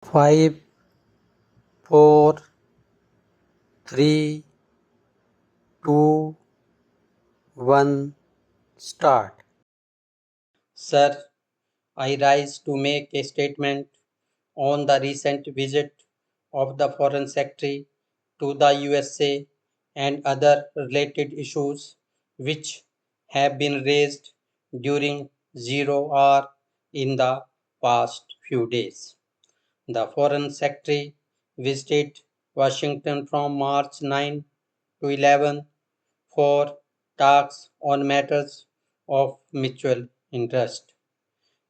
5, 4, 3, 2, 1, start. Sir, I rise to make a statement on the recent visit of the Foreign Secretary to the USA and other related issues which have been raised during zero hour in the past few days. The Foreign Secretary visited Washington from March 9 to 11 for talks on matters of mutual interest.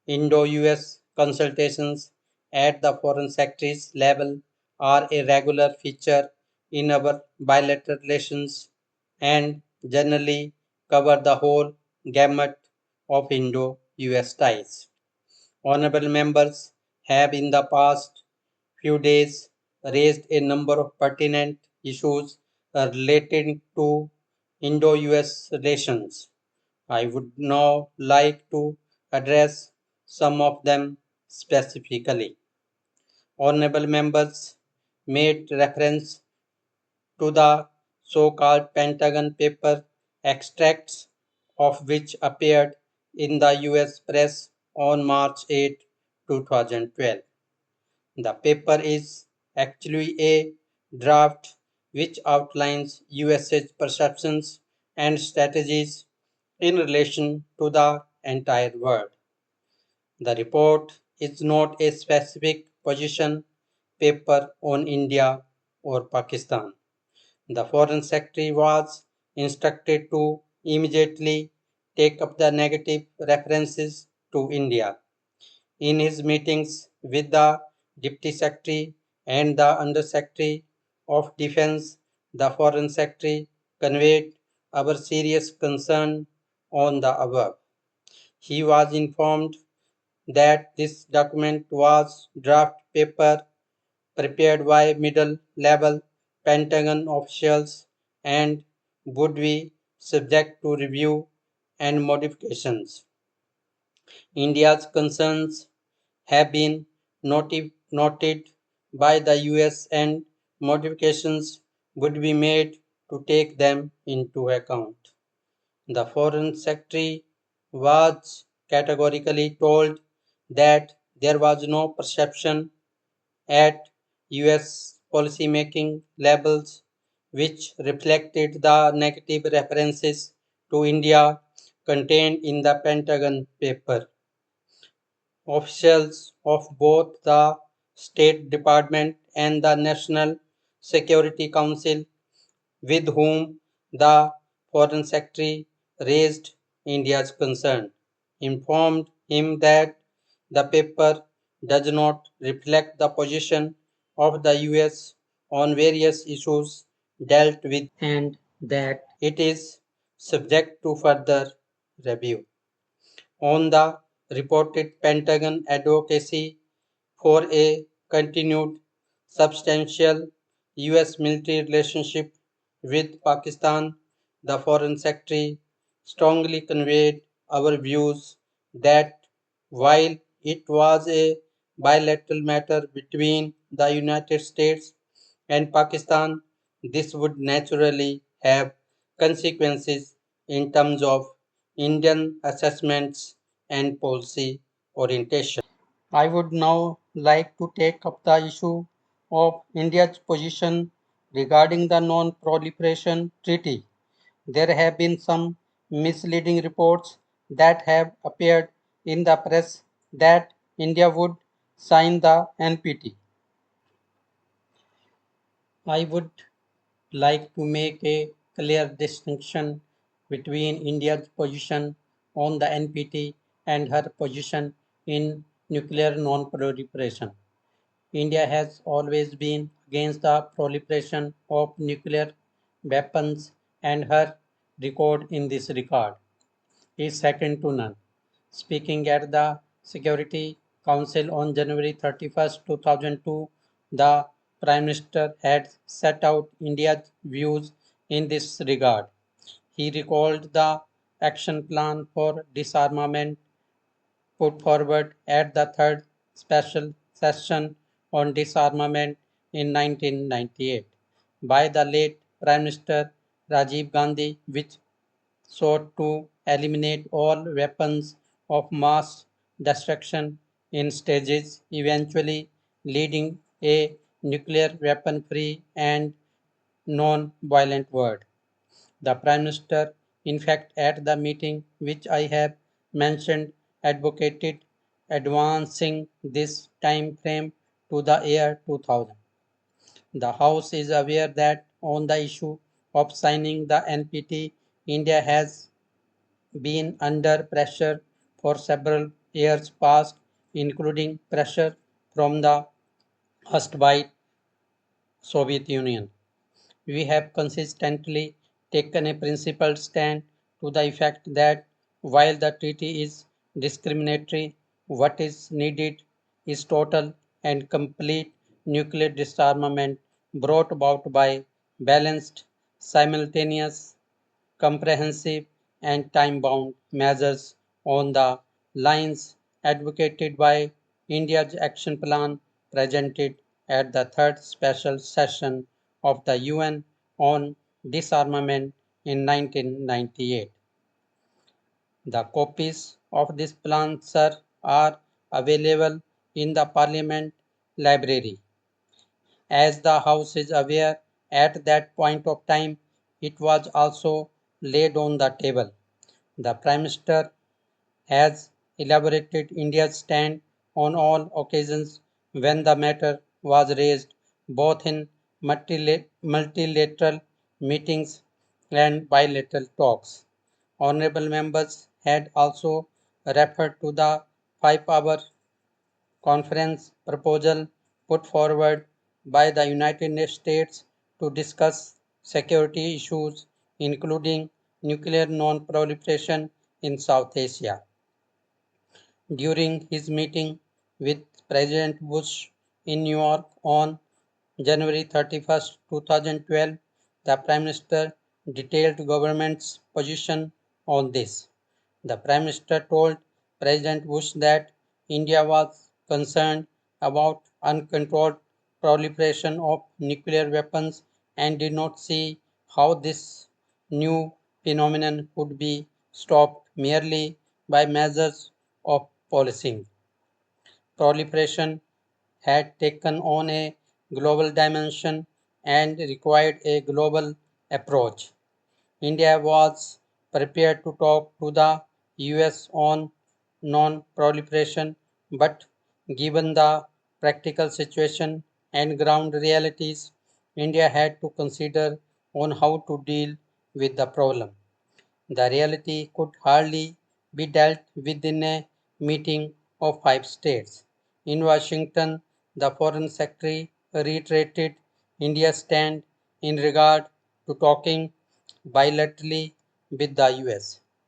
Indo-US consultations at the Foreign Secretary's level are a regular feature in our bilateral relations and generally cover the whole gamut of Indo-US ties. Honorable members have in the past few days raised a number of pertinent issues relating to Indo-US relations. I would now like to address some of them specifically. Honorable members made reference to the so-called Pentagon paper, extracts of which appeared in the US press on March 8, 2012. The paper is actually a draft which outlines US's perceptions and strategies in relation to the entire world. The report is not a specific position paper on India or Pakistan. The Foreign Secretary was instructed to immediately take up the negative references to India. In his meetings with the Deputy Secretary and the Under Secretary of Defense, the Foreign Secretary conveyed our serious concern on the above. He was informed that this document was draft paper prepared by middle level Pentagon officials and would be subject to review and modifications. India's concerns have been noted by the US and modifications would be made to take them into account. The Foreign Secretary was categorically told that there was no perception at US policymaking levels which reflected the negative references to India contained in the Pentagon paper. Officials of both the State Department and the National Security Council with whom the Foreign Secretary raised India's concern informed him that the paper does not reflect the position of the US on various issues dealt with and that it is subject to further review. On the reported Pentagon advocacy for a continued substantial US military relationship with Pakistan, the Foreign Secretary strongly conveyed our views that while it was a bilateral matter between the United States and Pakistan, this would naturally have consequences in terms of Indian assessments and policy orientation. I would now like to take up the issue of India's position regarding the Non Proliferation Treaty. There have been some misleading reports that have appeared in the press that India would sign the NPT. I would like to make a clear distinction between India's position on the NPT and her position in nuclear non-proliferation. India has always been against the proliferation of nuclear weapons and her record in this regard is second to none. Speaking at the Security Council on January 31st, 2002, the Prime Minister had set out India's views in this regard. He recalled the action plan for disarmament put forward at the third special session on Disarmament in 1998 by the late Prime Minister Rajiv Gandhi, which sought to eliminate all weapons of mass destruction in stages, eventually leading a nuclear weapon free and non violent world. The Prime Minister, in fact, at the meeting which I have mentioned, advocated advancing this time frame to the year 2000. The House is aware that on the issue of signing the NPT, India has been under pressure for several years past, including pressure from the erstwhile Soviet Union. We have consistently taken a principled stand to the effect that while the treaty is discriminatory, what is needed is total and complete nuclear disarmament brought about by balanced, simultaneous, comprehensive, and time bound measures on the lines advocated by India's action plan presented at the third special session of the UN on disarmament in 1998. The copies of this plan, sir, are available in the Parliament Library. As the House is aware, at that point of time, it was also laid on the table. The Prime Minister has elaborated India's stand on all occasions when the matter was raised, both in multilateral meetings and bilateral talks. Honorable members had also referred to the 5-hour conference proposal put forward by the United States to discuss security issues, including nuclear non proliferation in South Asia. During his meeting with President Bush in New York on January 31st, 2012, the Prime Minister detailed government's position on this. The Prime Minister told President Bush that India was concerned about uncontrolled proliferation of nuclear weapons and did not see how this new phenomenon could be stopped merely by measures of policing. Proliferation had taken on a global dimension and required a global approach. India was prepared to talk to the US on non proliferation, but given the practical situation and ground realities, India had to consider on how to deal with the problem. The reality could hardly be dealt with in a meeting of 5 states. In Washington, the Foreign Secretary reiterated India's stand in regard to talking bilaterally with the US.